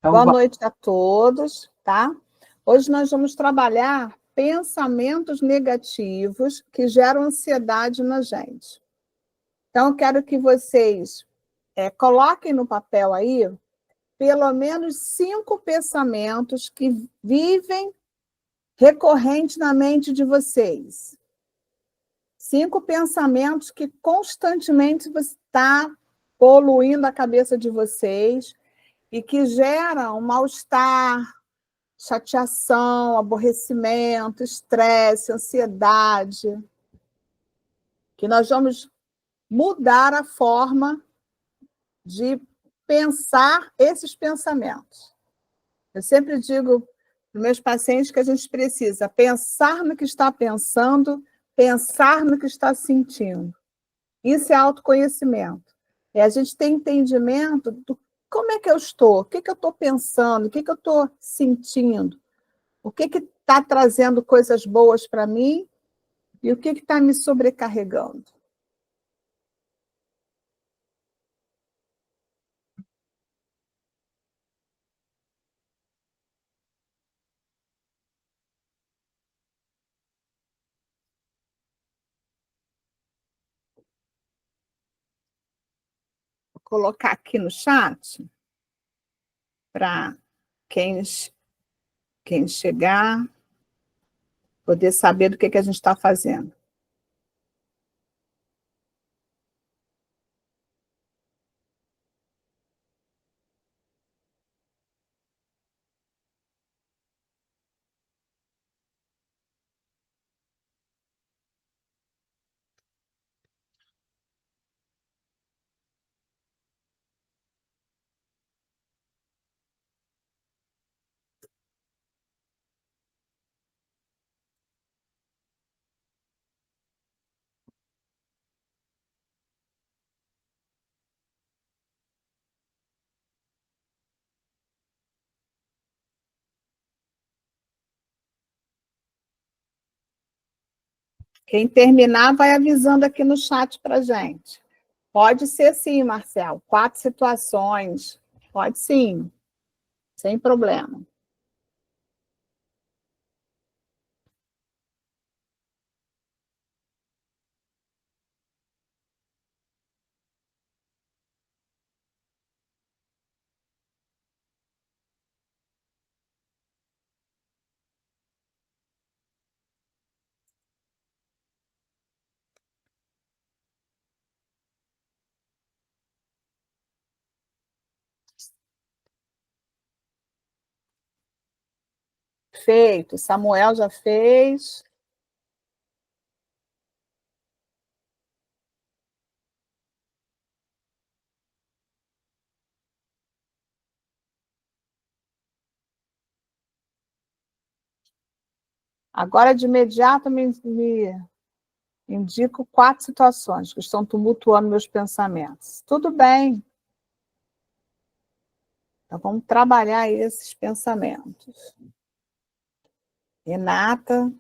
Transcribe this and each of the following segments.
Boa noite a todos, tá? Hoje nós vamos trabalhar pensamentos negativos que geram ansiedade na gente. Então, eu quero que vocês coloquem no papel aí pelo menos 5 pensamentos que vivem recorrente na mente de vocês. 5 pensamentos que constantemente está poluindo a cabeça de vocês e que geram um mal-estar, chateação, aborrecimento, estresse, ansiedade, que nós vamos mudar a forma de pensar esses pensamentos. Eu sempre digo para os meus pacientes que a gente precisa pensar no que está pensando, pensar no que está sentindo. Isso é autoconhecimento. É a gente ter entendimento do como é que eu estou, o que eu estou pensando, o que eu estou sentindo, o que está trazendo coisas boas para mim e o que está me sobrecarregando. Vou colocar aqui no chat para quem chegar poder saber do que a gente está fazendo. Quem terminar vai avisando aqui no chat para a gente. Pode ser sim, Marcelo. 4 situações. Pode sim, sem problema. Feito. Samuel já fez. Agora, de imediato, me indico 4 situações que estão tumultuando meus pensamentos. Tudo bem. Então, vamos trabalhar esses pensamentos. Renata,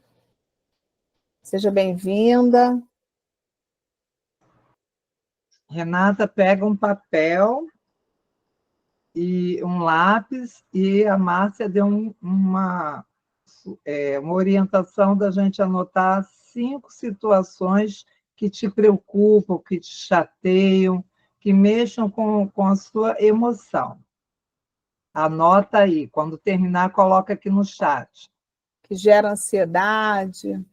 seja bem-vinda. Renata pega um papel e um lápis e a Márcia deu uma orientação da gente anotar 5 situações que te preocupam, que te chateiam, que mexam com a sua emoção. Anota aí, quando terminar, coloca aqui no chat. Que gera ansiedade.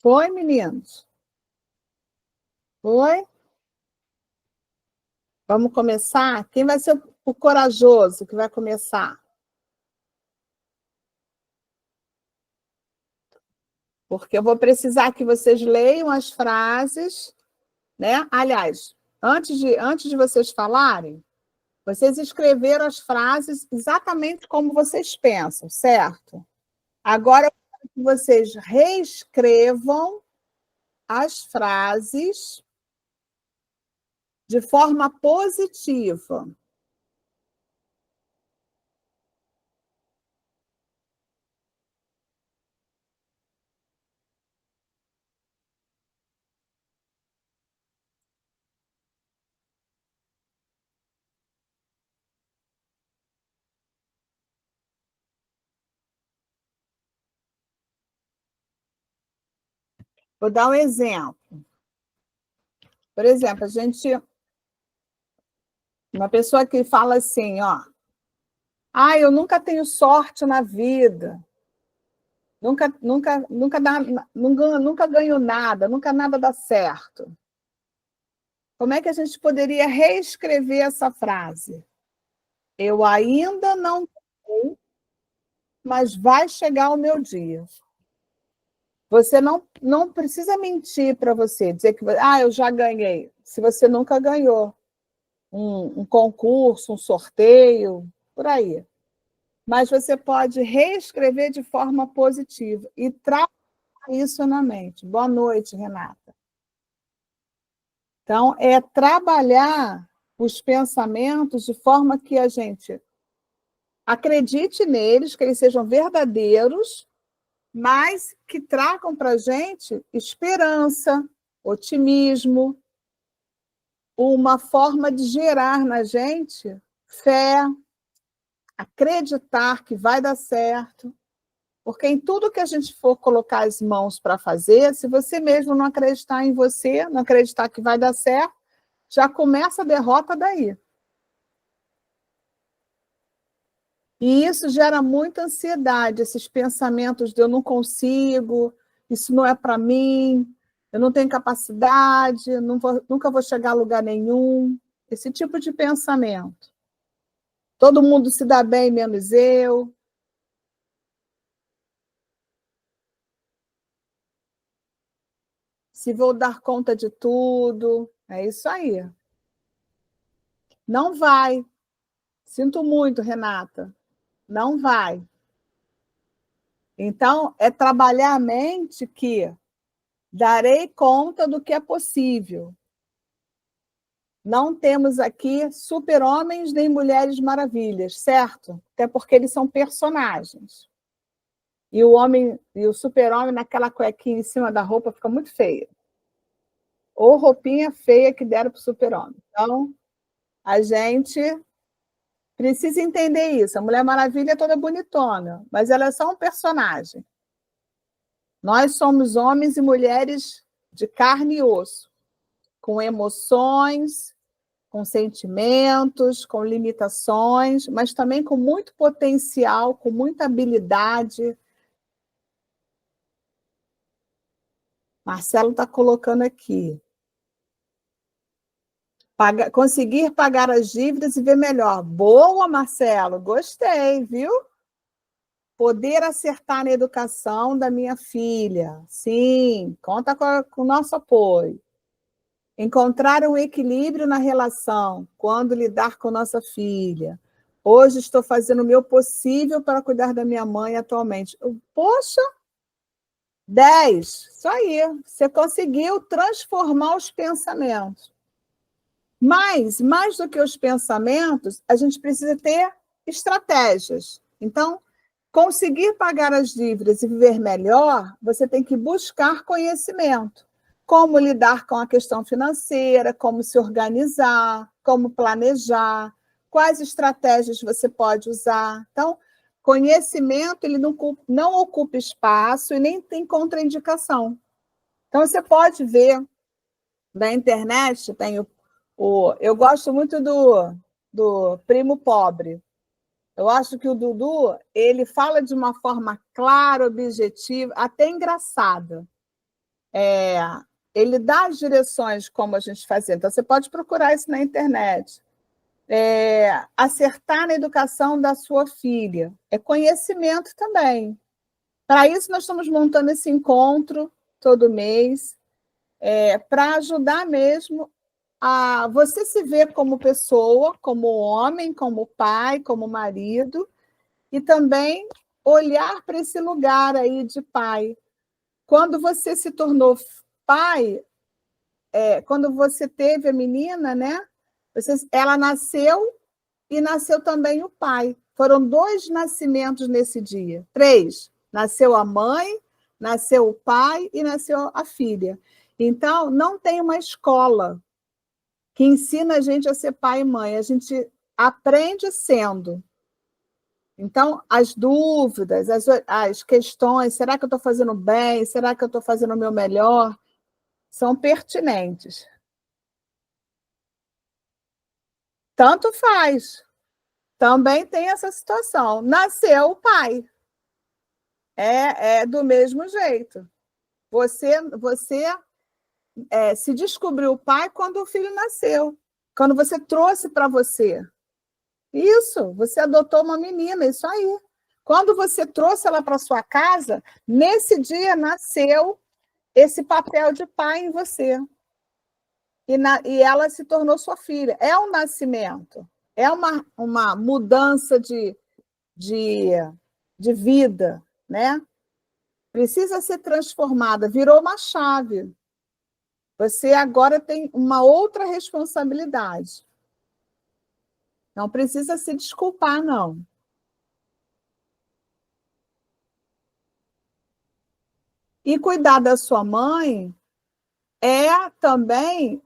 Foi, meninos? Foi? Vamos começar? Quem vai ser o corajoso que vai começar? Porque eu vou precisar que vocês leiam as frases né? Aliás, antes de vocês falarem, vocês escreveram as frases exatamente como vocês pensam, certo? Agora, eu quero que vocês reescrevam as frases de forma positiva. Vou dar um exemplo. Por exemplo, uma pessoa que fala assim, ó, eu nunca tenho sorte na vida, nunca ganho nada, nunca nada dá certo. Como é que a gente poderia reescrever essa frase? Eu ainda não sei, mas vai chegar o meu dia. Você não precisa mentir para você, dizer que eu já ganhei, se você nunca ganhou um concurso, um sorteio, por aí. Mas você pode reescrever de forma positiva e trabalhar isso na mente. Boa noite, Renata. Então, é trabalhar os pensamentos de forma que a gente acredite neles, que eles sejam verdadeiros, mas que tragam para a gente esperança, otimismo, uma forma de gerar na gente fé, acreditar que vai dar certo. Porque em tudo que a gente for colocar as mãos para fazer, se você mesmo não acreditar em você, não acreditar que vai dar certo, já começa a derrota daí. E isso gera muita ansiedade, esses pensamentos de eu não consigo, isso não é para mim, eu não tenho capacidade, nunca vou chegar a lugar nenhum. Esse tipo de pensamento. Todo mundo se dá bem, menos eu. Se vou dar conta de tudo. É isso aí. Não vai. Sinto muito, Renata. Não vai. Então, é trabalhar a mente que darei conta do que é possível. Não temos aqui super-homens nem mulheres maravilhas, certo? Até porque eles são personagens. E o super-homem naquela cuequinha em cima da roupa fica muito feio. Ou roupinha feia que deram para o super-homem. Então, a gente precisa entender isso. A Mulher Maravilha é toda bonitona, mas ela é só um personagem. Nós somos homens e mulheres de carne e osso, com emoções, com sentimentos, com limitações, mas também com muito potencial, com muita habilidade. Marcelo está colocando aqui. Conseguir pagar as dívidas e ver melhor. Boa, Marcelo, gostei, viu? Poder acertar na educação da minha filha. Sim, conta com o nosso apoio. Encontrar um equilíbrio na relação quando lidar com nossa filha. Hoje estou fazendo o meu possível para cuidar da minha mãe atualmente. Poxa, 10. Isso aí. Você conseguiu transformar os pensamentos. Mas, mais do que os pensamentos, a gente precisa ter estratégias. Então, conseguir pagar as dívidas e viver melhor, você tem que buscar conhecimento. Como lidar com a questão financeira, como se organizar, como planejar, quais estratégias você pode usar. Então, conhecimento ele não ocupa espaço e nem tem contraindicação. Então, você pode ver na internet, tem eu gosto muito do Primo Pobre. Eu acho que o Dudu, ele fala de uma forma clara, objetiva, até engraçada. Ele dá as direções como a gente fazia. Então, você pode procurar isso na internet. Acertar na educação da sua filha. É conhecimento também. Para isso, nós estamos montando esse encontro todo mês. para ajudar mesmo a você se ver como pessoa, como homem, como pai, como marido, e também olhar para esse lugar aí de pai. Quando você se tornou pai, quando você teve a menina, né? Ela nasceu e nasceu também o pai. Foram 2 nascimentos nesse dia. 3. Nasceu a mãe, nasceu o pai e nasceu a filha. Então, não tem uma escola que ensina a gente a ser pai e mãe. A gente aprende sendo. Então, as dúvidas, as questões, será que eu estou fazendo bem? Será que eu estou fazendo o meu melhor? São pertinentes. Tanto faz. Também tem essa situação. Nasceu o pai. É do mesmo jeito. Você se descobriu pai quando o filho nasceu. Quando você trouxe para você. Isso, você adotou uma menina, isso aí. Quando você trouxe ela para sua casa, nesse dia nasceu esse papel de pai em você. E ela se tornou sua filha. É um nascimento, é uma mudança de vida, né? Precisa ser transformada, virou uma chave. Você agora tem uma outra responsabilidade. Não precisa se desculpar, não. E cuidar da sua mãe é também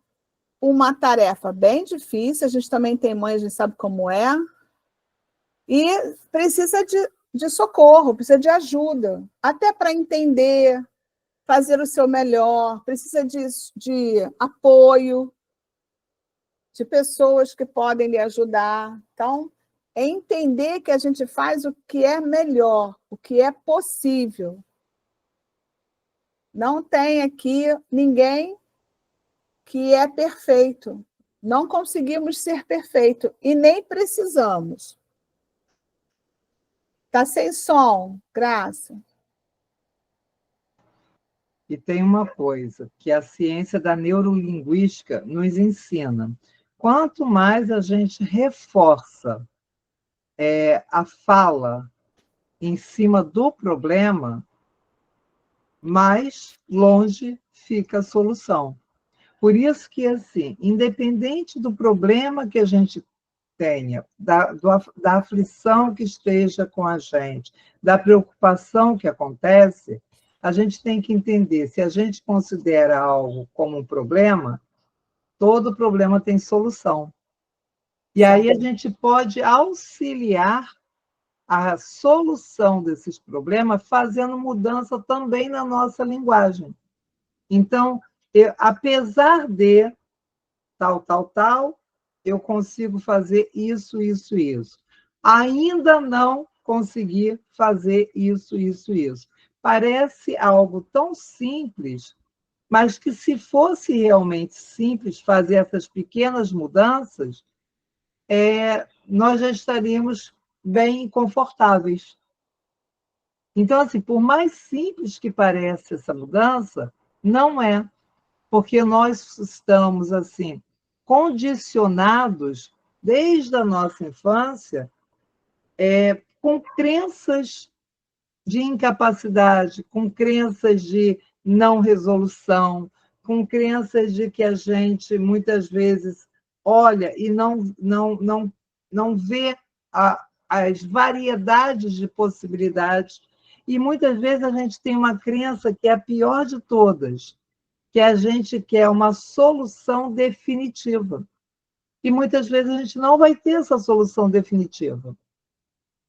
uma tarefa bem difícil. A gente também tem mãe, a gente sabe como é. E precisa de socorro, precisa de ajuda, até para entender, fazer o seu melhor, precisa de apoio, de pessoas que podem lhe ajudar. Então, é entender que a gente faz o que é melhor, o que é possível. Não tem aqui ninguém que é perfeito. Não conseguimos ser perfeito e nem precisamos. Está sem som, Graça. E tem uma coisa que a ciência da neurolinguística nos ensina. Quanto mais a gente reforça a fala em cima do problema, mais longe fica a solução. Por isso que, assim, independente do problema que a gente tenha, da aflição que esteja com a gente, da preocupação que acontece, a gente tem que entender, se a gente considera algo como um problema, todo problema tem solução. E aí a gente pode auxiliar a solução desses problemas fazendo mudança também na nossa linguagem. Então, apesar de tal, eu consigo fazer isso, isso, isso. Ainda não consegui fazer isso, isso, isso. Parece algo tão simples, mas que se fosse realmente simples fazer essas pequenas mudanças, nós já estaríamos bem confortáveis. Então, assim, por mais simples que pareça essa mudança, não é, porque nós estamos, assim, condicionados, desde a nossa infância, com crenças de incapacidade, com crenças de não resolução, com crenças de que a gente, muitas vezes, olha e não vê as variedades de possibilidades. E, muitas vezes, a gente tem uma crença que é a pior de todas, que a gente quer uma solução definitiva. E muitas vezes a gente não vai ter essa solução definitiva.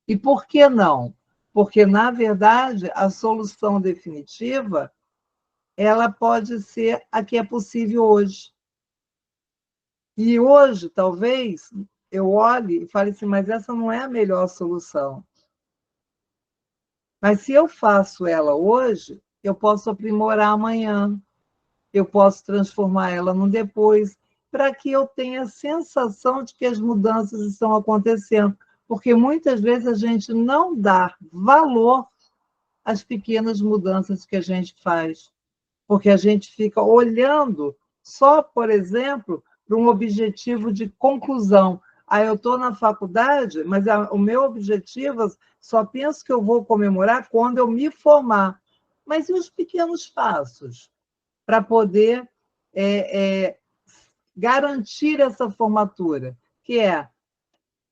E por que não? Porque, na verdade, a solução definitiva ela pode ser a que é possível hoje. E hoje, talvez, eu olhe e fale assim, mas essa não é a melhor solução. Mas se eu faço ela hoje, eu posso aprimorar amanhã, eu posso transformar ela num depois, para que eu tenha a sensação de que as mudanças estão acontecendo. Porque muitas vezes a gente não dá valor às pequenas mudanças que a gente faz. porque a gente fica olhando só, por exemplo, para um objetivo de conclusão. Eu estou na faculdade, mas o meu objetivo, só penso que eu vou comemorar quando eu me formar. Mas e os pequenos passos para poder garantir essa formatura, que é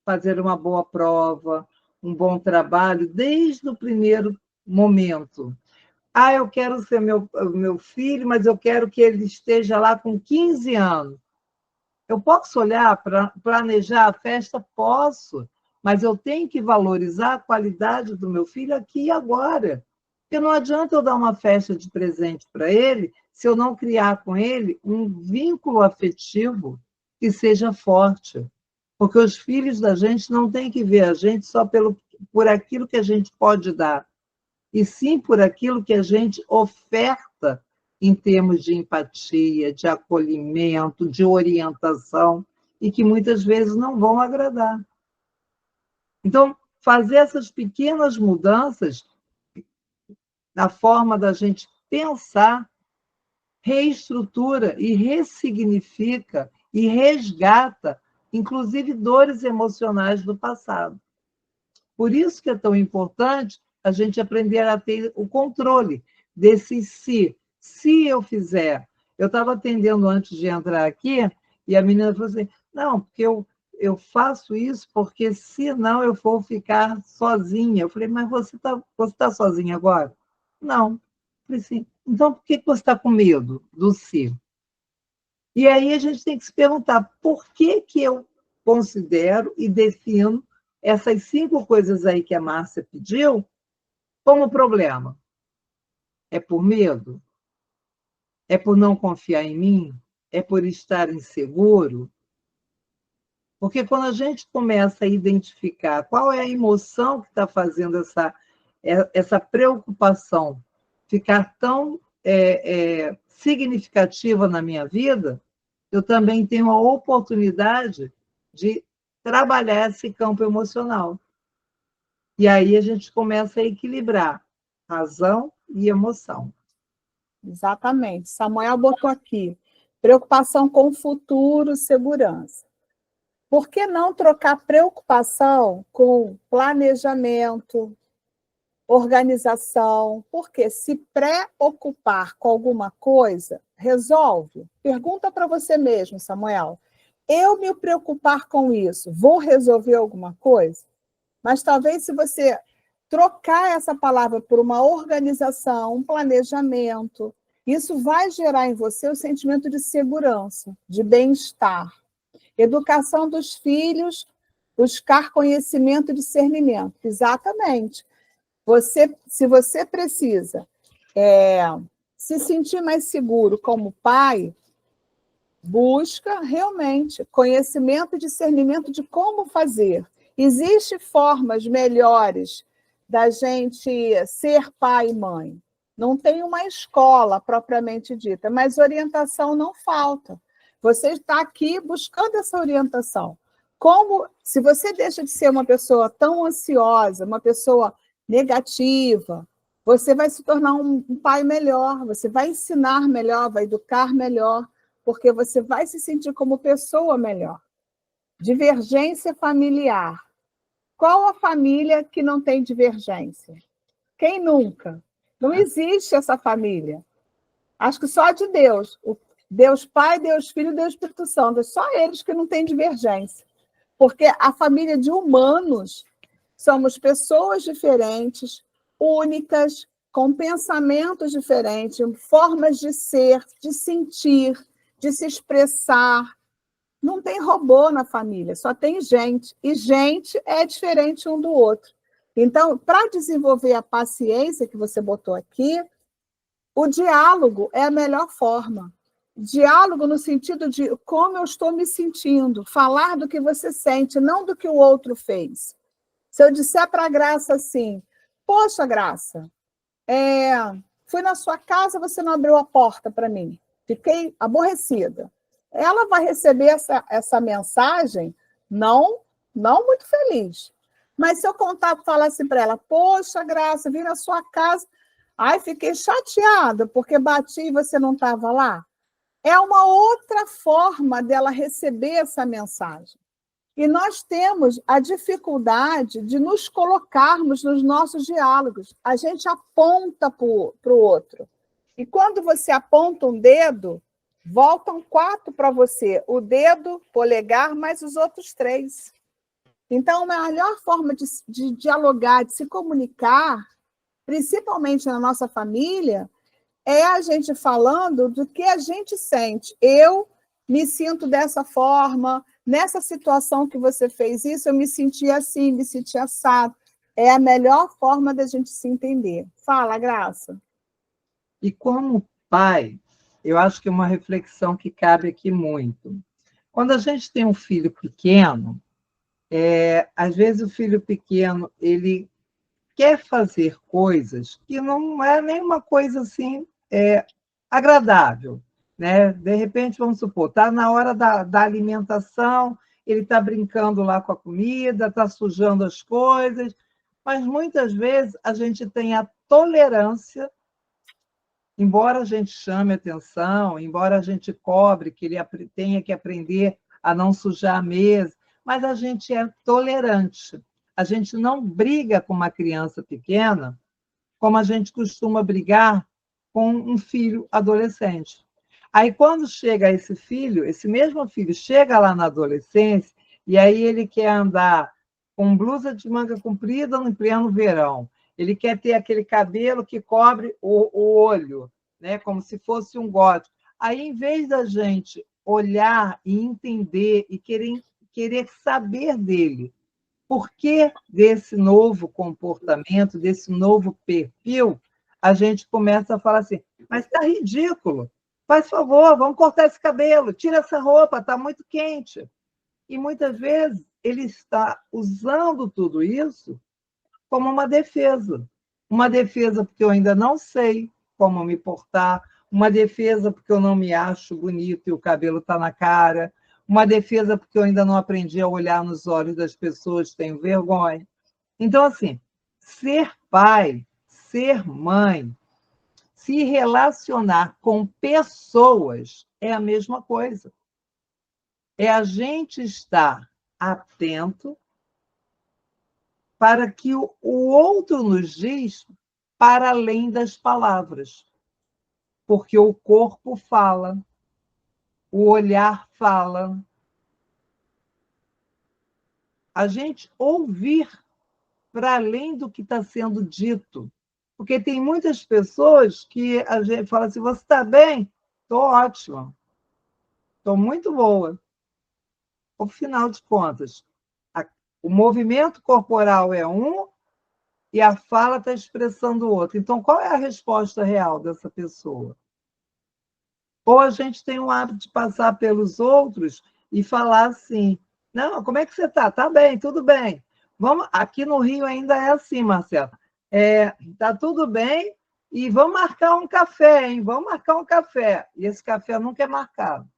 fazer uma boa prova, um bom trabalho, desde o primeiro momento. Eu quero ser meu filho, mas eu quero que ele esteja lá com 15 anos. Eu posso olhar para planejar a festa? Posso, mas eu tenho que valorizar a qualidade do meu filho aqui e agora. Porque não adianta eu dar uma festa de presente para ele se eu não criar com ele um vínculo afetivo que seja forte. Porque os filhos da gente não têm que ver a gente só por aquilo que a gente pode dar, e sim por aquilo que a gente oferta em termos de empatia, de acolhimento, de orientação, e que muitas vezes não vão agradar. Então, fazer essas pequenas mudanças na forma da gente pensar, reestrutura e ressignifica e resgata, inclusive, dores emocionais do passado. Por isso que é tão importante a gente aprender a ter o controle desse se. Se eu fizer. Eu estava atendendo antes de entrar aqui, e a menina falou assim, não, porque eu faço isso porque senão eu vou ficar sozinha. Eu falei, mas você tá sozinha agora? Não. Eu falei assim, então por que você está com medo do se? E aí a gente tem que se perguntar, por que eu considero e defino essas 5 coisas aí que a Márcia pediu como problema? É por medo? É por não confiar em mim? É por estar inseguro? Porque quando a gente começa a identificar qual é a emoção que está fazendo essa preocupação ficar tão significativa na minha vida, eu também tenho a oportunidade de trabalhar esse campo emocional. E aí a gente começa a equilibrar razão e emoção. Exatamente. Samuel botou aqui, preocupação com o futuro, segurança. Por que não trocar preocupação com planejamento, organização? Porque se preocupar com alguma coisa, resolve. Pergunta para você mesmo, Samuel. Eu me preocupar com isso, vou resolver alguma coisa? Mas talvez se você trocar essa palavra por uma organização, um planejamento, isso vai gerar em você o sentimento de segurança, de bem-estar. Educação dos filhos, buscar conhecimento e discernimento. Exatamente. Se você precisa se sentir mais seguro como pai, busca realmente conhecimento e discernimento de como fazer. Existem formas melhores da gente ser pai e mãe. Não tem uma escola propriamente dita, mas orientação não falta. Você está aqui buscando essa orientação. Se você deixa de ser uma pessoa tão ansiosa, uma pessoa negativa, você vai se tornar um pai melhor, você vai ensinar melhor, vai educar melhor, porque você vai se sentir como pessoa melhor. Divergência familiar. Qual a família que não tem divergência? Quem nunca? Não existe essa família. Acho que só a de Deus. Deus Pai, Deus Filho, Deus Espírito Santo. Só eles que não têm divergência. Porque a família de humanos somos pessoas diferentes, únicas, com pensamentos diferentes, formas de ser, de sentir, de se expressar. Não tem robô na família, só tem gente. E gente é diferente um do outro. Então, para desenvolver a paciência que você botou aqui, o diálogo é a melhor forma. Diálogo no sentido de como eu estou me sentindo, falar do que você sente, não do que o outro fez. Se eu disser para a Graça assim, poxa, Graça, fui na sua casa, você não abriu a porta para mim. Fiquei aborrecida. Ela vai receber essa mensagem não muito feliz. Mas se eu falar assim para ela, poxa, Graça, vim na sua casa, Ai, fiquei chateada porque bati e você não estava lá. É uma outra forma dela receber essa mensagem. E nós temos a dificuldade de nos colocarmos nos nossos diálogos. A gente aponta para o outro. E quando você aponta um dedo, voltam 4 para você. O dedo, polegar, mais os outros 3. Então, a melhor forma de dialogar, de se comunicar, principalmente na nossa família, é a gente falando do que a gente sente. Eu me sinto dessa forma, nessa situação que você fez isso, eu me senti assim, me senti assado. É a melhor forma da gente se entender. Fala, Graça. E como pai, eu acho que é uma reflexão que cabe aqui muito. Quando a gente tem um filho pequeno, às vezes o filho pequeno ele quer fazer coisas que não é nenhuma coisa assim agradável, né? De repente, vamos supor, está na hora da alimentação, ele está brincando lá com a comida, está sujando as coisas, mas muitas vezes a gente tem a tolerância, embora a gente chame atenção, embora a gente cobre que ele tenha que aprender a não sujar a mesa, mas a gente é tolerante. A gente não briga com uma criança pequena como a gente costuma brigar com um filho adolescente. Aí, quando chega esse filho, esse mesmo filho chega lá na adolescência, e aí ele quer andar com blusa de manga comprida no pleno verão. Ele quer ter aquele cabelo que cobre o olho, né? Como se fosse um gótico. Aí, em vez da gente olhar e entender e querer saber dele, por que desse novo comportamento, desse novo perfil, a gente começa a falar assim, mas está ridículo, faz favor, vamos cortar esse cabelo, tira essa roupa, está muito quente. E muitas vezes ele está usando tudo isso como uma defesa porque eu ainda não sei como me portar, uma defesa porque eu não me acho bonito e o cabelo está na cara, uma defesa porque eu ainda não aprendi a olhar nos olhos das pessoas, tenho vergonha. Então, assim, ser pai, ser mãe, se relacionar com pessoas é a mesma coisa. É a gente estar atento para que o outro nos diz para além das palavras. Porque o corpo fala, o olhar fala. A gente ouvir para além do que está sendo dito. Porque tem muitas pessoas que a gente fala assim, você está bem? Estou ótima, estou muito boa. No final de contas, o movimento corporal é um e a fala está expressando o outro. Então, qual é a resposta real dessa pessoa? Ou a gente tem o hábito de passar pelos outros e falar assim, não, como é que você está? Está bem, tudo bem. Vamos, aqui no Rio ainda é assim, Marcelo. Está tudo bem e vamos marcar um café, hein? Vamos marcar um café. E esse café nunca é marcado.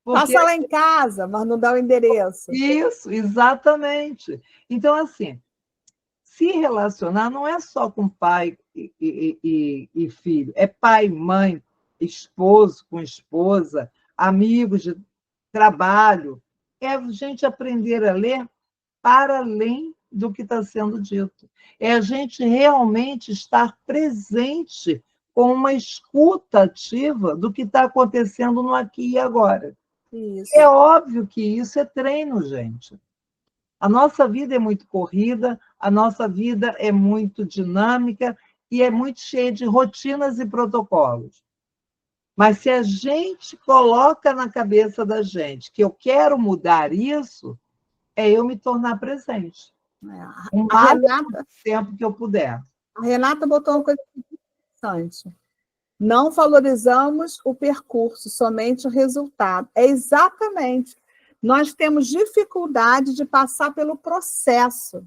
Porque... Passa lá em casa, mas não dá o endereço. Isso, exatamente. Então, assim, se relacionar não é só com pai e filho, é pai, mãe, esposo com esposa, amigos de trabalho. É a gente aprender a ler para além do que está sendo dito. É a gente realmente estar presente com uma escuta ativa do que está acontecendo no aqui e agora. Isso. É óbvio que isso é treino, gente. A nossa vida é muito corrida, a nossa vida é muito dinâmica e é muito cheia de rotinas e protocolos. Mas se a gente coloca na cabeça da gente que eu quero mudar isso, é eu me tornar presente. O máximo de tempo que eu puder. A Renata botou uma coisa interessante. Não valorizamos o percurso, somente o resultado. É exatamente. Nós temos dificuldade de passar pelo processo.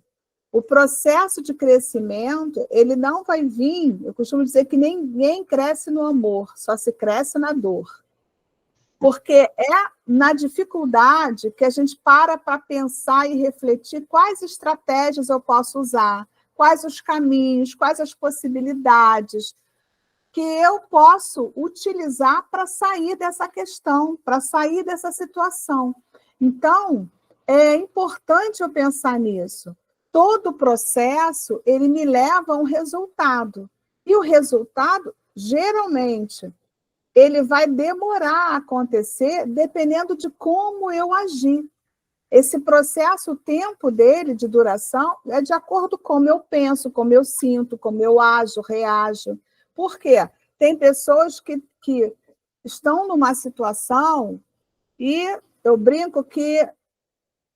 O processo de crescimento, ele não vai vir, eu costumo dizer que ninguém cresce no amor, só se cresce na dor. Porque é na dificuldade que a gente para pensar e refletir quais estratégias eu posso usar, quais os caminhos, quais as possibilidades que eu posso utilizar para sair dessa questão, para sair dessa situação. Então, é importante eu pensar nisso. Todo processo, ele me leva a um resultado. E o resultado, geralmente, ele vai demorar a acontecer dependendo de como eu agir. Esse processo, o tempo dele, de duração, é de acordo com como eu penso, como eu sinto, como eu ajo, reajo. Por quê? Tem pessoas que estão numa situação e eu brinco que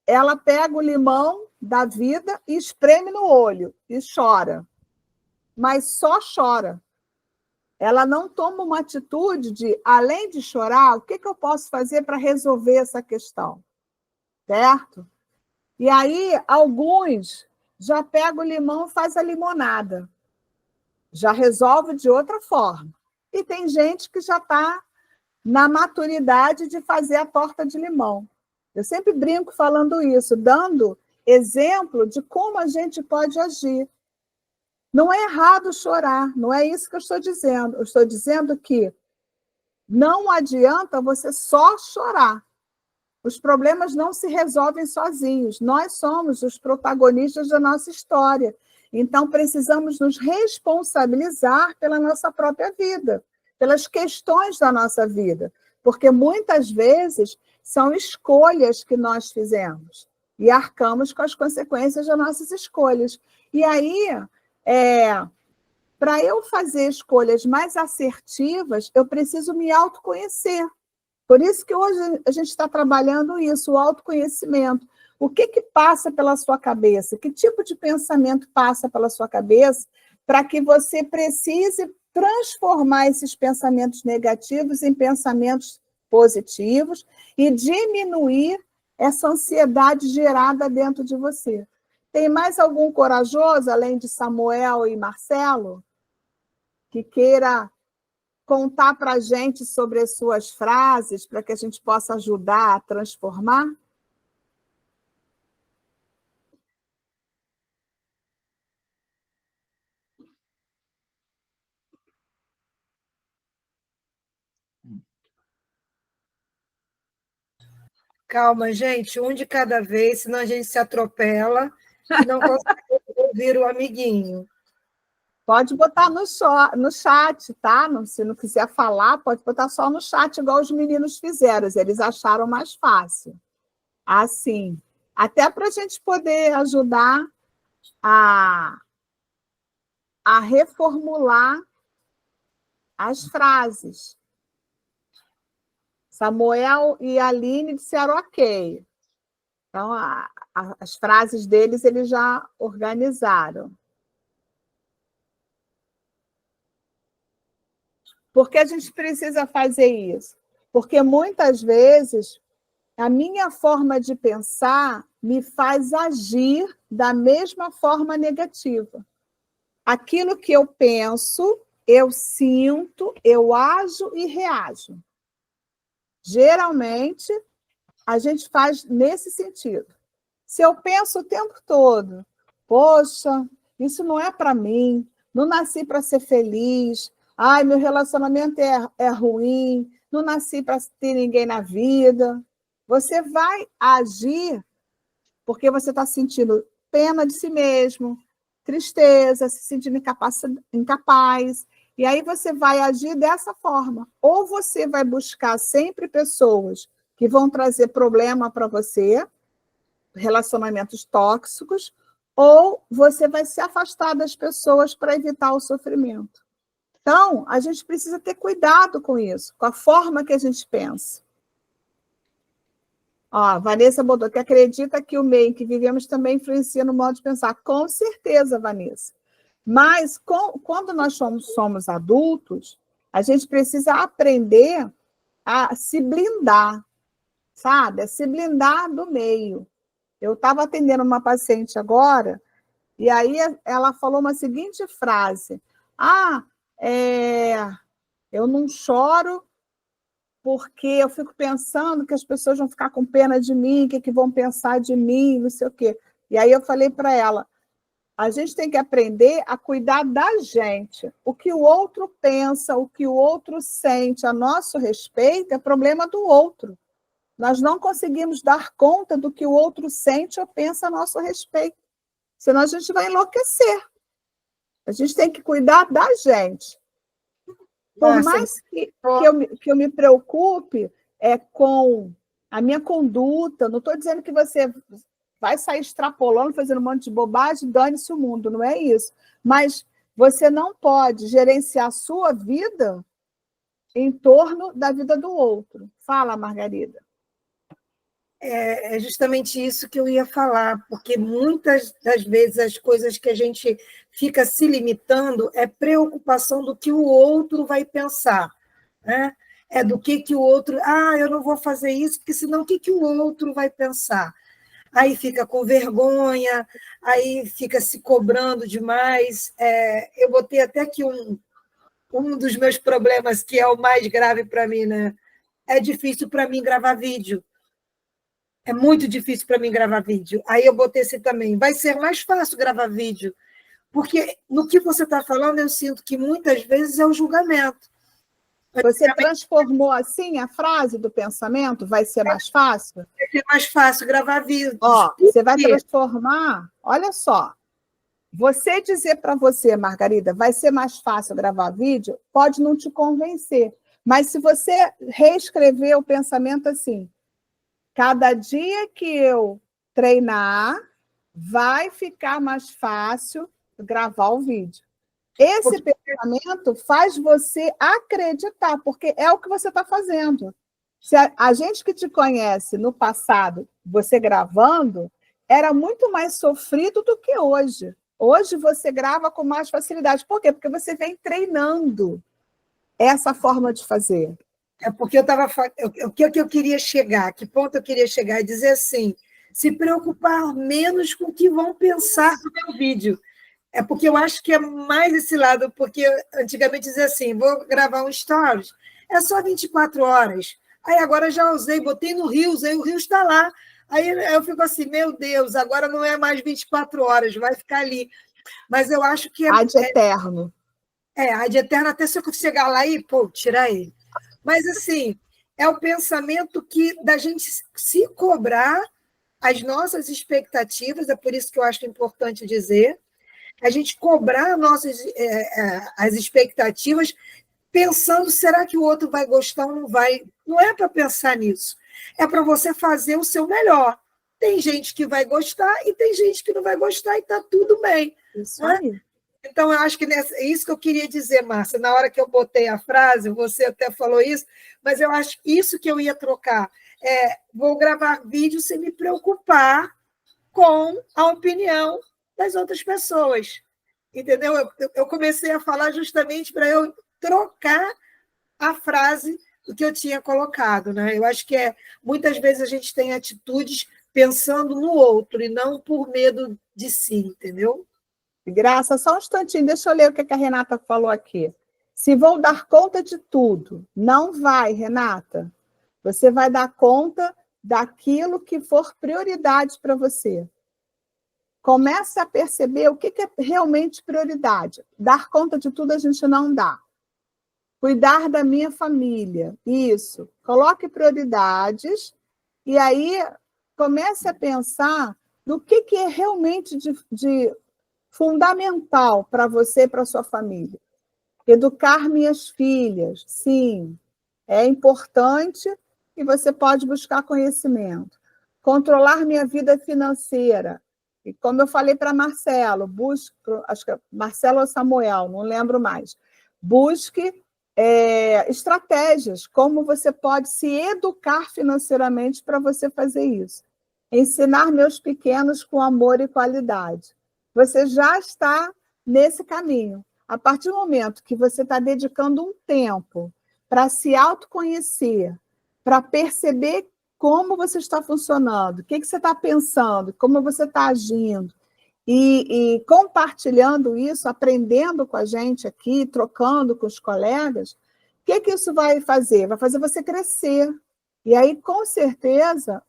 ela pega o limão da vida e espreme no olho e chora, mas só chora. Ela não toma uma atitude de, além de chorar, o que eu posso fazer para resolver essa questão? Certo? E aí, alguns já pegam o limão e faz a limonada. Já resolve de outra forma. E tem gente que já está na maturidade de fazer a torta de limão. Eu sempre brinco falando isso, dando exemplo de como a gente pode agir. Não é errado chorar, não é isso que eu estou dizendo. Eu estou dizendo que não adianta você só chorar. Os problemas não se resolvem sozinhos. Nós somos os protagonistas da nossa história. Então, precisamos nos responsabilizar pela nossa própria vida, pelas questões da nossa vida, porque muitas vezes são escolhas que nós fizemos e arcamos com as consequências das nossas escolhas. E aí, para eu fazer escolhas mais assertivas, eu preciso me autoconhecer. Por isso que hoje a gente está trabalhando isso, o autoconhecimento. O que passa pela sua cabeça? Que tipo de pensamento passa pela sua cabeça para que você precise transformar esses pensamentos negativos em pensamentos positivos e diminuir essa ansiedade gerada dentro de você? Tem mais algum corajoso, além de Samuel e Marcelo, que queira contar para a gente sobre as suas frases, para que a gente possa ajudar a transformar? Calma, gente, um de cada vez, senão a gente se atropela e não consegue ouvir o amiguinho. Pode botar no chat, tá? Se não quiser falar, pode botar só no chat, igual os meninos fizeram. Eles acharam mais fácil. Assim, até para a gente poder ajudar a reformular as frases. Samuel e Aline disseram ok. Então, as frases deles eles já organizaram. Por que a gente precisa fazer isso? Porque muitas vezes a minha forma de pensar me faz agir da mesma forma negativa. Aquilo que eu penso, eu sinto, eu ajo e reajo. Geralmente, a gente faz nesse sentido. Se eu penso o tempo todo, poxa, isso não é para mim, não nasci para ser feliz, ai, meu relacionamento é ruim, não nasci para ter ninguém na vida. Você vai agir porque você está sentindo pena de si mesmo, tristeza, se sentindo incapaz. E aí você vai agir dessa forma. Ou você vai buscar sempre pessoas que vão trazer problema para você, relacionamentos tóxicos, ou você vai se afastar das pessoas para evitar o sofrimento. Então, a gente precisa ter cuidado com isso, com a forma que a gente pensa. Ó, Vanessa botou que acredita que o meio em que vivemos também influencia no modo de pensar. Com certeza, Vanessa. Mas, quando nós somos adultos, a gente precisa aprender a se blindar, sabe? A se blindar do meio. Eu estava atendendo uma paciente agora, e aí ela falou uma seguinte frase: eu não choro porque eu fico pensando que as pessoas vão ficar com pena de mim, o que vão pensar de mim, não sei o quê. E aí eu falei para ela, a gente tem que aprender a cuidar da gente. O que o outro pensa, o que o outro sente a nosso respeito é problema do outro. Nós não conseguimos dar conta do que o outro sente ou pensa a nosso respeito. Senão a gente vai enlouquecer. A gente tem que cuidar da gente. Por mais que eu me preocupe com a minha conduta, não estou dizendo que você vai sair extrapolando, fazendo um monte de bobagem, dane-se o mundo, não é isso. Mas você não pode gerenciar a sua vida em torno da vida do outro. Fala, Margarida. É justamente isso que eu ia falar, porque muitas das vezes as coisas que a gente fica se limitando é preocupação do que o outro vai pensar, né? É do que o outro... eu não vou fazer isso, porque senão o que o outro vai pensar? Aí fica com vergonha, aí fica se cobrando demais. Eu botei até aqui um dos meus problemas, que é o mais grave para mim, né? É difícil para mim gravar vídeo. É muito difícil para mim gravar vídeo. Aí eu botei assim também, vai ser mais fácil gravar vídeo, porque no que você está falando, eu sinto que muitas vezes é o julgamento. Você transformou assim a frase do pensamento? Vai ser mais fácil? Vai ser mais fácil gravar vídeo. Você vai transformar, olha só, você dizer para você, Margarida, vai ser mais fácil gravar vídeo, pode não te convencer, mas se você reescrever o pensamento assim, cada dia que eu treinar, vai ficar mais fácil gravar o vídeo. Esse pensamento faz você acreditar, porque é o que você está fazendo. Se a gente que te conhece no passado, você gravando, era muito mais sofrido do que hoje. Hoje você grava com mais facilidade. Por quê? Porque você vem treinando essa forma de fazer. É porque eu estava... O que eu queria chegar? Que ponto eu queria chegar? É dizer assim, se preocupar menos com o que vão pensar no meu vídeo. É porque eu acho que é mais esse lado, porque antigamente dizia assim, vou gravar um stories, é só 24 horas. Aí agora já usei, botei no Reels, aí o Reels está lá. Aí eu fico assim, meu Deus, agora não é mais 24 horas, vai ficar ali. Mas eu acho que... Ad eterno. Ad eterno, até se eu chegar lá e, tira ele. Mas, assim, é o pensamento da gente se cobrar as nossas expectativas, é por isso que eu acho importante dizer, a gente cobrar as expectativas pensando, será que o outro vai gostar ou não vai? Não é para pensar nisso, é para você fazer o seu melhor. Tem gente que vai gostar e tem gente que não vai gostar e está tudo bem. Isso aí. Então, eu acho que é isso que eu queria dizer, Márcia. Na hora que eu botei a frase, você até falou isso, mas eu acho que isso que eu ia trocar. Vou gravar vídeo sem me preocupar com a opinião das outras pessoas. Entendeu? Eu comecei a falar justamente para eu trocar a frase do que eu tinha colocado, né? Eu acho que muitas vezes a gente tem atitudes pensando no outro e não por medo de si, entendeu? Graça, só um instantinho, deixa eu ler o que a Renata falou aqui. Se vou dar conta de tudo, não vai, Renata. Você vai dar conta daquilo que for prioridade para você. Comece a perceber o que é realmente prioridade. Dar conta de tudo a gente não dá. Cuidar da minha família, isso. Coloque prioridades e aí comece a pensar no que é realmente de fundamental para você e para a sua família. Educar minhas filhas, sim, é importante e você pode buscar conhecimento. Controlar minha vida financeira. E como eu falei para Marcelo, acho que é Marcelo ou Samuel, não lembro mais. Busque estratégias, como você pode se educar financeiramente para você fazer isso. Ensinar meus pequenos com amor e qualidade. Você já está nesse caminho. A partir do momento que você está dedicando um tempo para se autoconhecer, para perceber como você está funcionando, o que você está pensando, como você está agindo, e compartilhando isso, aprendendo com a gente aqui, trocando com os colegas, que isso vai fazer? Vai fazer você crescer. E aí, com certeza,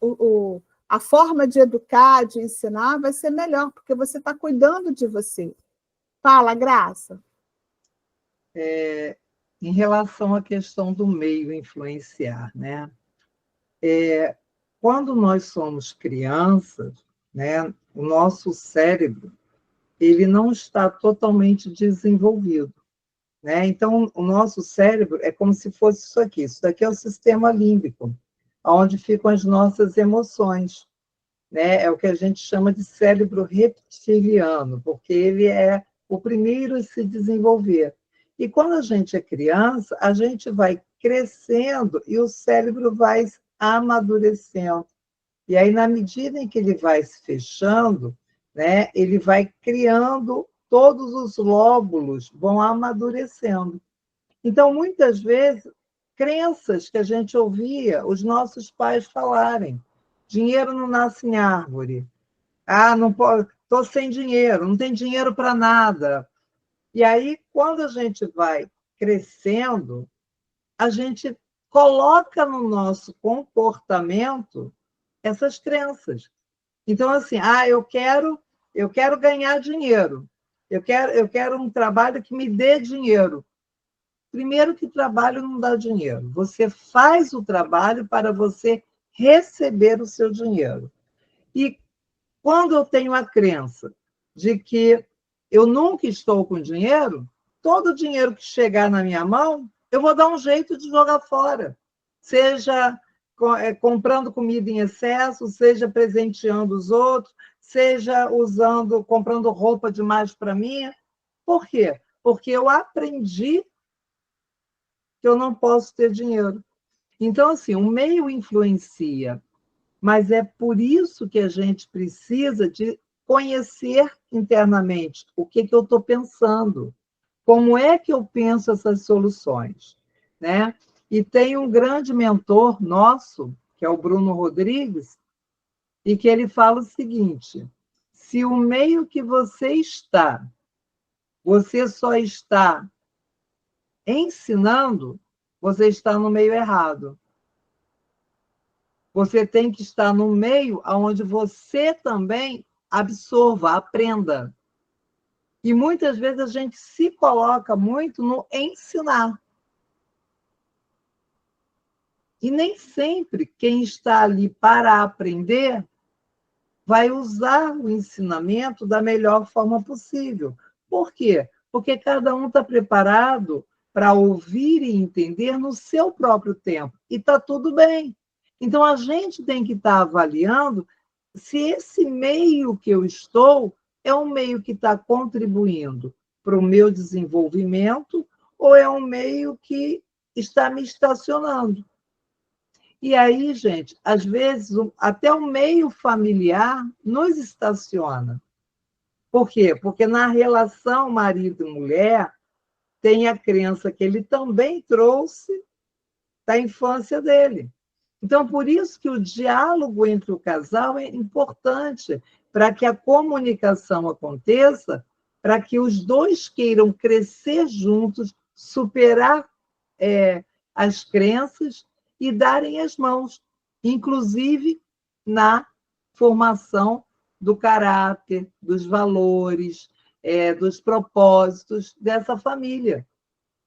a forma de educar, de ensinar, vai ser melhor, porque você está cuidando de você. Fala, Graça. Em relação à questão do meio influenciar, né? Quando nós somos crianças, né, o nosso cérebro ele não está totalmente desenvolvido, né? Então, o nosso cérebro é como se fosse isso aqui. Isso daqui é o sistema límbico, onde ficam as nossas emoções, né? É o que a gente chama de cérebro reptiliano, porque ele é o primeiro a se desenvolver. E quando a gente é criança, a gente vai crescendo e o cérebro vai amadurecendo. E aí, na medida em que ele vai se fechando, né, ele vai criando, todos os lóbulos vão amadurecendo. Então, muitas vezes, crenças que a gente ouvia os nossos pais falarem: dinheiro não nasce em árvore, não pode, estou sem dinheiro, não tem dinheiro para nada. E aí, quando a gente vai crescendo, a gente coloca no nosso comportamento essas crenças. Então, assim, eu quero ganhar dinheiro, eu quero um trabalho que me dê dinheiro. Primeiro que trabalho não dá dinheiro. Você faz o trabalho para você receber o seu dinheiro. E quando eu tenho a crença de que eu nunca estou com dinheiro, todo o dinheiro que chegar na minha mão, eu vou dar um jeito de jogar fora. Seja comprando comida em excesso, seja presenteando os outros, seja comprando roupa demais para mim. Por quê? Porque eu aprendi que eu não posso ter dinheiro. Então, assim, o meio influencia, mas é por isso que a gente precisa de conhecer internamente o que eu estou pensando, como é que eu penso essas soluções, né? E tem um grande mentor nosso, que é o Bruno Rodrigues, e que ele fala o seguinte: se o meio que você só está ensinando, você está no meio errado. Você tem que estar no meio onde você também absorva, aprenda. E muitas vezes a gente se coloca muito no ensinar. E nem sempre quem está ali para aprender vai usar o ensinamento da melhor forma possível. Por quê? Porque cada um está preparado para ouvir e entender no seu próprio tempo. E está tudo bem. Então, a gente tem que estar avaliando se esse meio que eu estou é um meio que está contribuindo para o meu desenvolvimento ou é um meio que está me estacionando. E aí, gente, às vezes, até o meio familiar nos estaciona. Por quê? Porque na relação marido e mulher, tem a crença que ele também trouxe da infância dele. Então, por isso que o diálogo entre o casal é importante, para que a comunicação aconteça, para que os dois queiram crescer juntos, superar as crenças e darem as mãos, inclusive na formação do caráter, dos valores, dos propósitos dessa família.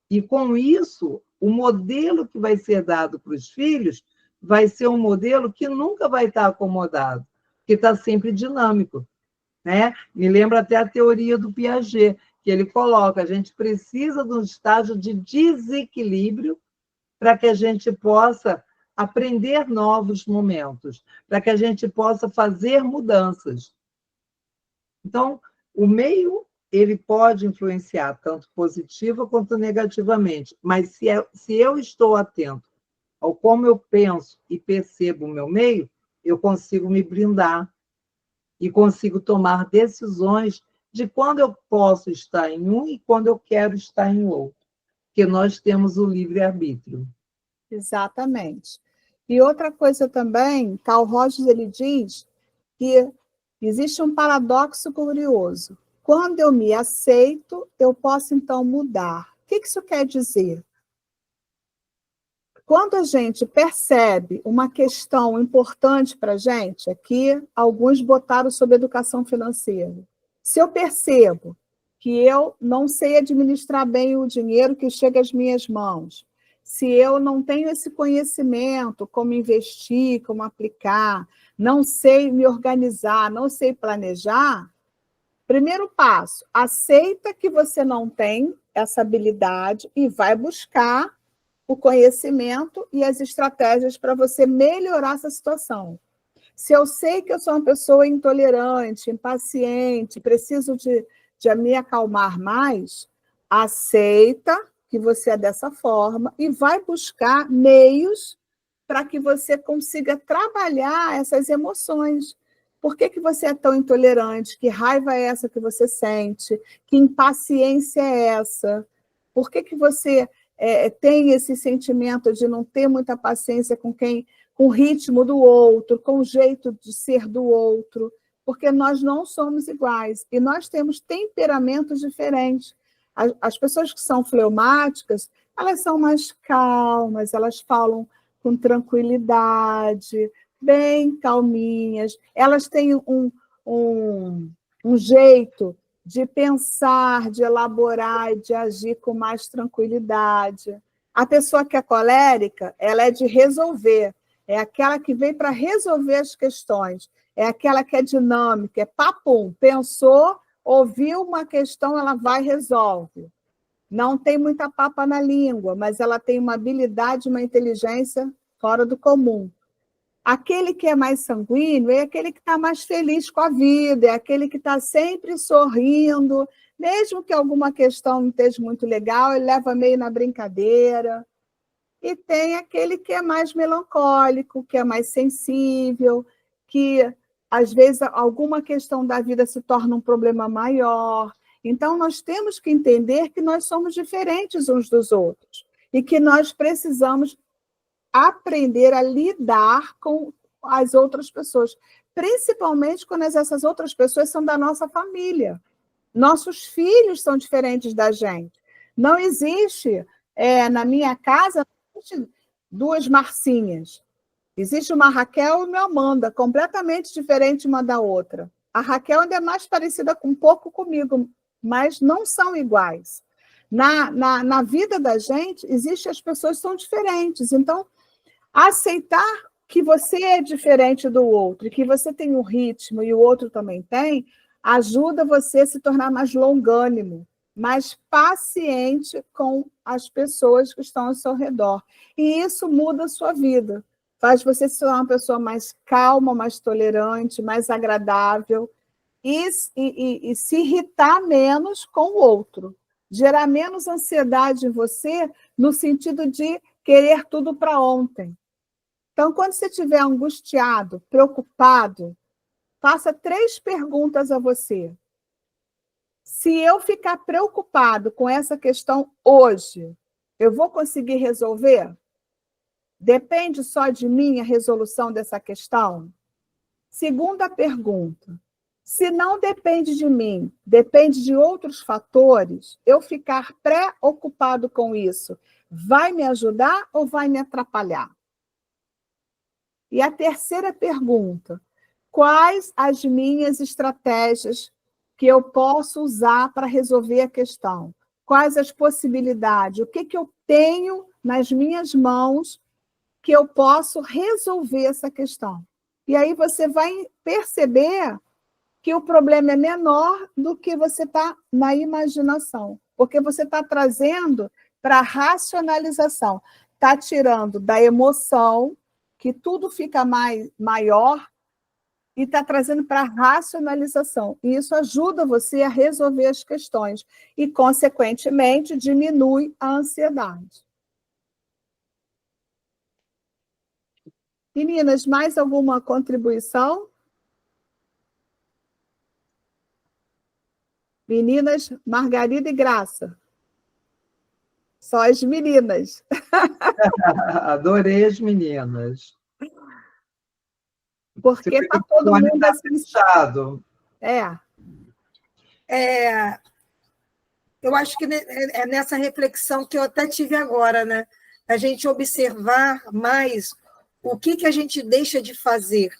E, com isso, o modelo que vai ser dado para os filhos vai ser um modelo que nunca vai estar acomodado, que está sempre dinâmico, né? Me lembra até a teoria do Piaget, que ele coloca: a gente precisa de um estágio de desequilíbrio para que a gente possa aprender novos momentos, para que a gente possa fazer mudanças. Então, o meio ele pode influenciar tanto positiva quanto negativamente, mas se eu estou atento ao como eu penso e percebo o meu meio, eu consigo me blindar e consigo tomar decisões de quando eu posso estar em um e quando eu quero estar em outro, porque nós temos o livre-arbítrio. Exatamente. E outra coisa também, Carl Rogers ele diz que existe um paradoxo curioso. Quando eu me aceito, eu posso então mudar. O que isso quer dizer? Quando a gente percebe uma questão importante para a gente, aqui alguns botaram sobre educação financeira. Se eu percebo que eu não sei administrar bem o dinheiro que chega às minhas mãos, se eu não tenho esse conhecimento, como investir, como aplicar, não sei me organizar, não sei planejar, primeiro passo, aceita que você não tem essa habilidade e vai buscar o conhecimento e as estratégias para você melhorar essa situação. Se eu sei que eu sou uma pessoa intolerante, impaciente, preciso de me acalmar mais, aceita que você é dessa forma e vai buscar meios para que você consiga trabalhar essas emoções. Por que você é tão intolerante? Que raiva é essa que você sente? Que impaciência é essa? Por que você tem esse sentimento de não ter muita paciência com o ritmo do outro, com o jeito de ser do outro? Porque nós não somos iguais e nós temos temperamentos diferentes. As pessoas que são fleumáticas, elas são mais calmas, elas falam com tranquilidade, bem calminhas, elas têm um jeito de pensar, de elaborar e de agir com mais tranquilidade. A pessoa que é colérica, ela é de resolver, é aquela que vem para resolver as questões, é aquela que é dinâmica, é papum, pensou, ouviu uma questão, ela vai e resolve. Não tem muita papa na língua, mas ela tem uma habilidade, uma inteligência fora do comum. Aquele que é mais sanguíneo é aquele que está mais feliz com a vida, é aquele que está sempre sorrindo, mesmo que alguma questão não esteja muito legal, ele leva meio na brincadeira. E tem aquele que é mais melancólico, que é mais sensível, que às vezes alguma questão da vida se torna um problema maior. Então, nós temos que entender que nós somos diferentes uns dos outros e que nós precisamos aprender a lidar com as outras pessoas, principalmente quando essas outras pessoas são da nossa família. Nossos filhos são diferentes da gente. Não existe, na minha casa, não existe duas Marcinhas. Existe uma Raquel e uma Amanda, completamente diferentes uma da outra. A Raquel ainda é mais parecida um pouco comigo, mas não são iguais. Na vida da gente, as pessoas são diferentes. Então, aceitar que você é diferente do outro, e que você tem um ritmo e o outro também tem, ajuda você a se tornar mais longânimo, mais paciente com as pessoas que estão ao seu redor. E isso muda a sua vida. Faz você ser uma pessoa mais calma, mais tolerante, mais agradável e se irritar menos com o outro. Gerar menos ansiedade em você no sentido de querer tudo para ontem. Então, quando você estiver angustiado, preocupado, faça 3 perguntas a você. Se eu ficar preocupado com essa questão hoje, eu vou conseguir resolver? Depende só de mim a resolução dessa questão? Segunda pergunta. Se não depende de mim, depende de outros fatores, eu ficar preocupado com isso, vai me ajudar ou vai me atrapalhar? E a terceira pergunta, quais as minhas estratégias que eu posso usar para resolver a questão? Quais as possibilidades? O que eu tenho nas minhas mãos que eu posso resolver essa questão? E aí você vai perceber que o problema é menor do que você está na imaginação, porque você está trazendo para a racionalização, está tirando da emoção, que tudo fica maior, e está trazendo para a racionalização. E isso ajuda você a resolver as questões e, consequentemente, diminui a ansiedade. Meninas, mais alguma contribuição? Meninas, Margarida e Graça. Só as meninas. Adorei as meninas. Porque está todo mundo assim. Fechado. Eu acho que é nessa reflexão que eu até tive agora, né? a gente observar mais o que a gente deixa de fazer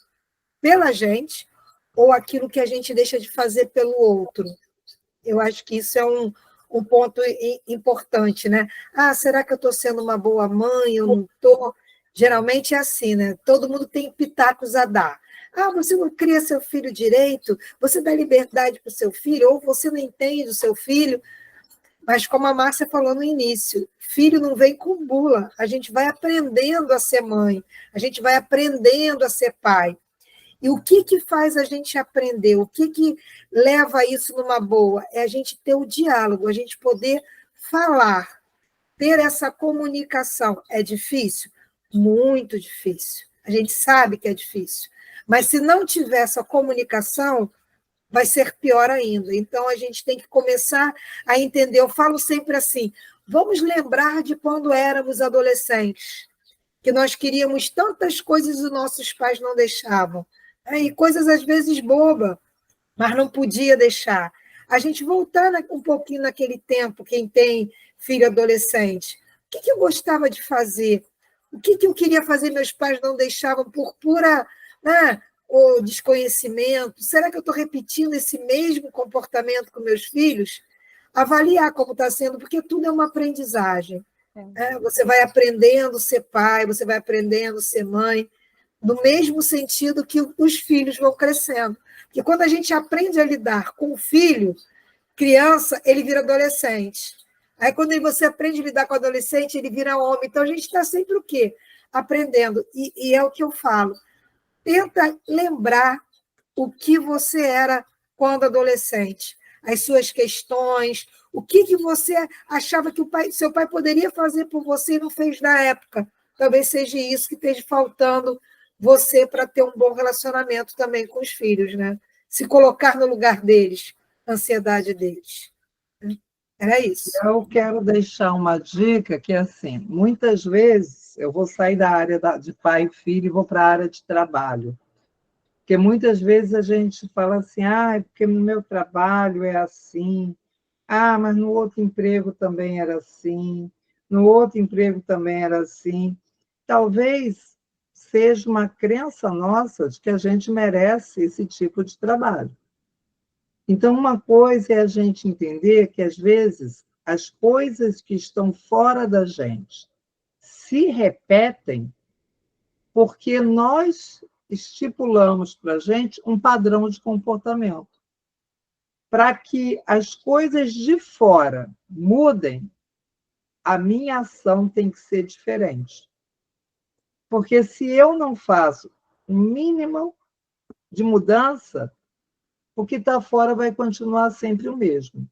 pela gente ou aquilo que a gente deixa de fazer pelo outro. Eu acho que isso é um ponto importante, né? Ah, será que eu estou sendo uma boa mãe? Eu não estou? Geralmente é assim, né? Todo mundo tem pitacos a dar. Ah, você não cria seu filho direito, você dá liberdade para o seu filho, ou você não entende o seu filho. Mas, como a Márcia falou no início, filho não vem com bula. A gente vai aprendendo a ser mãe, a gente vai aprendendo a ser pai. E o que faz a gente aprender? O que leva isso numa boa? É a gente ter o diálogo, a gente poder falar, ter essa comunicação. É difícil? Muito difícil. A gente sabe que é difícil. Mas se não tiver essa comunicação, vai ser pior ainda. Então, a gente tem que começar a entender. Eu falo sempre assim, vamos lembrar de quando éramos adolescentes, que nós queríamos tantas coisas e os nossos pais não deixavam. E coisas, às vezes, bobas, mas não podia deixar. A gente voltar um pouquinho naquele tempo, quem tem filho adolescente, o que eu gostava de fazer? O que eu queria fazer, meus pais não deixavam por pura ou desconhecimento? Será que eu estou repetindo esse mesmo comportamento com meus filhos? Avaliar como está sendo, porque tudo é uma aprendizagem. Você vai aprendendo a ser pai, você vai aprendendo a ser mãe, no mesmo sentido que os filhos vão crescendo. Porque quando a gente aprende a lidar com o filho, criança, ele vira adolescente. Aí, quando você aprende a lidar com o adolescente, ele vira homem. Então, a gente está sempre o quê? Aprendendo. E é o que eu falo. Tenta lembrar o que você era quando adolescente. As suas questões, o que você achava que seu pai poderia fazer por você e não fez na época. Talvez seja isso que esteja faltando você para ter um bom relacionamento também com os filhos, né? Se colocar no lugar deles, a ansiedade deles. Era isso. Eu quero deixar uma dica que é assim, muitas vezes eu vou sair da área de pai e filho e vou para a área de trabalho. Porque muitas vezes a gente fala assim, porque no meu trabalho é assim, mas no outro emprego também era assim, no outro emprego também era assim. Talvez seja uma crença nossa de que a gente merece esse tipo de trabalho. Então, uma coisa é a gente entender que, às vezes, as coisas que estão fora da gente se repetem porque nós estipulamos para a gente um padrão de comportamento. Para que as coisas de fora mudem, a minha ação tem que ser diferente. Porque se eu não faço um mínimo de mudança, o que está fora vai continuar sempre o mesmo.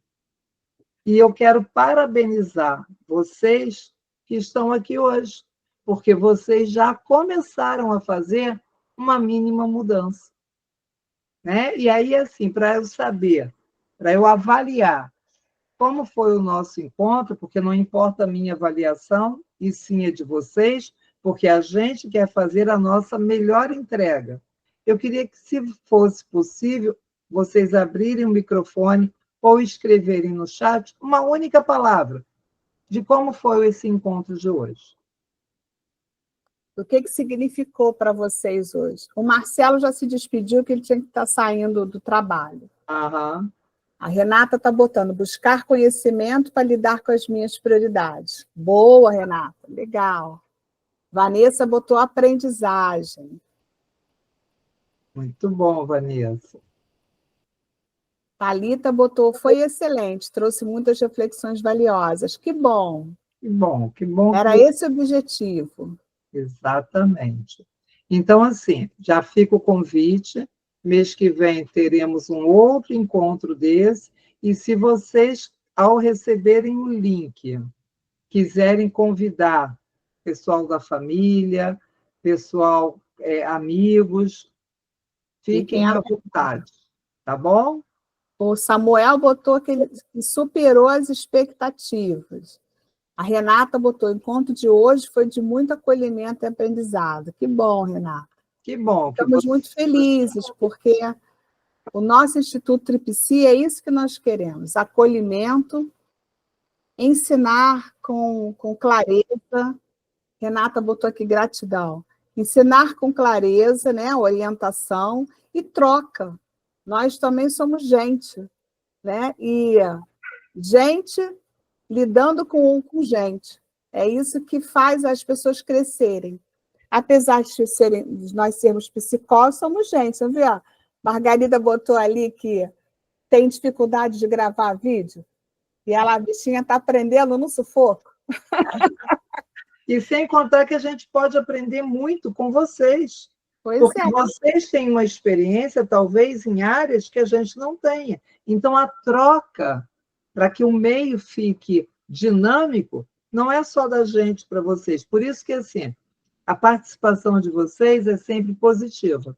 E eu quero parabenizar vocês que estão aqui hoje, porque vocês já começaram a fazer uma mínima mudança. Né? E aí, assim, para eu saber, para eu avaliar como foi o nosso encontro, porque não importa a minha avaliação, e sim a de vocês, porque a gente quer fazer a nossa melhor entrega. Eu queria que, se fosse possível, vocês abrirem o microfone ou escreverem no chat uma única palavra de como foi esse encontro de hoje. O que significou para vocês hoje? O Marcelo já se despediu, que ele tinha que estar saindo do trabalho. Aham. A Renata está botando buscar conhecimento para lidar com as minhas prioridades. Boa, Renata, legal. Vanessa botou aprendizagem. Muito bom, Vanessa. Thalita botou, foi excelente, trouxe muitas reflexões valiosas. Que bom. Que bom, que bom. Era esse o objetivo. Exatamente. Então, assim, já fica o convite. Mês que vem teremos um outro encontro desse. E se vocês, ao receberem o link, quiserem convidar pessoal da família, pessoal, amigos, fiquem à vontade, tá bom? O Samuel botou que ele superou as expectativas. A Renata botou, o encontro de hoje foi de muito acolhimento e aprendizado. Que bom, Renata. Que bom. Estamos muito felizes, porque o nosso Instituto Tripsi é isso que nós queremos, acolhimento, ensinar com clareza, Renata botou aqui gratidão. Ensinar com clareza, né? Orientação e troca. Nós também somos gente, né? E gente lidando com gente. É isso que faz as pessoas crescerem. Apesar de nós sermos psicólogos, somos gente. Você viu? Margarida botou ali que tem dificuldade de gravar vídeo e ela, a bichinha, está aprendendo no sufoco. E sem contar que a gente pode aprender muito com vocês. Pois Porque é. vocês têm uma experiência, talvez, em áreas que a gente não tenha. Então, a troca, para que o meio fique dinâmico, não é só da gente para vocês. Por isso que, assim, a participação de vocês é sempre positiva.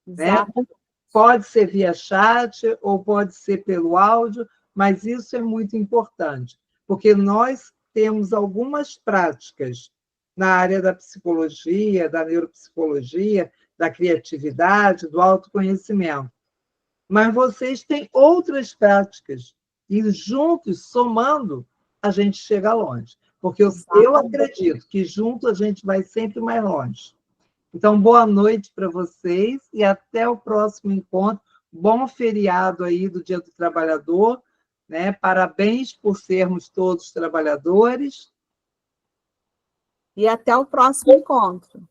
Exato. Né? Pode ser via chat ou pode ser pelo áudio, mas isso é muito importante, porque nós temos algumas práticas na área da psicologia, da neuropsicologia, da criatividade, do autoconhecimento. Mas vocês têm outras práticas, e juntos, somando, a gente chega longe. Porque eu acredito que junto a gente vai sempre mais longe. Então, boa noite para vocês e até o próximo encontro. Bom feriado aí do Dia do Trabalhador, né? Parabéns por sermos todos trabalhadores. E até o próximo encontro.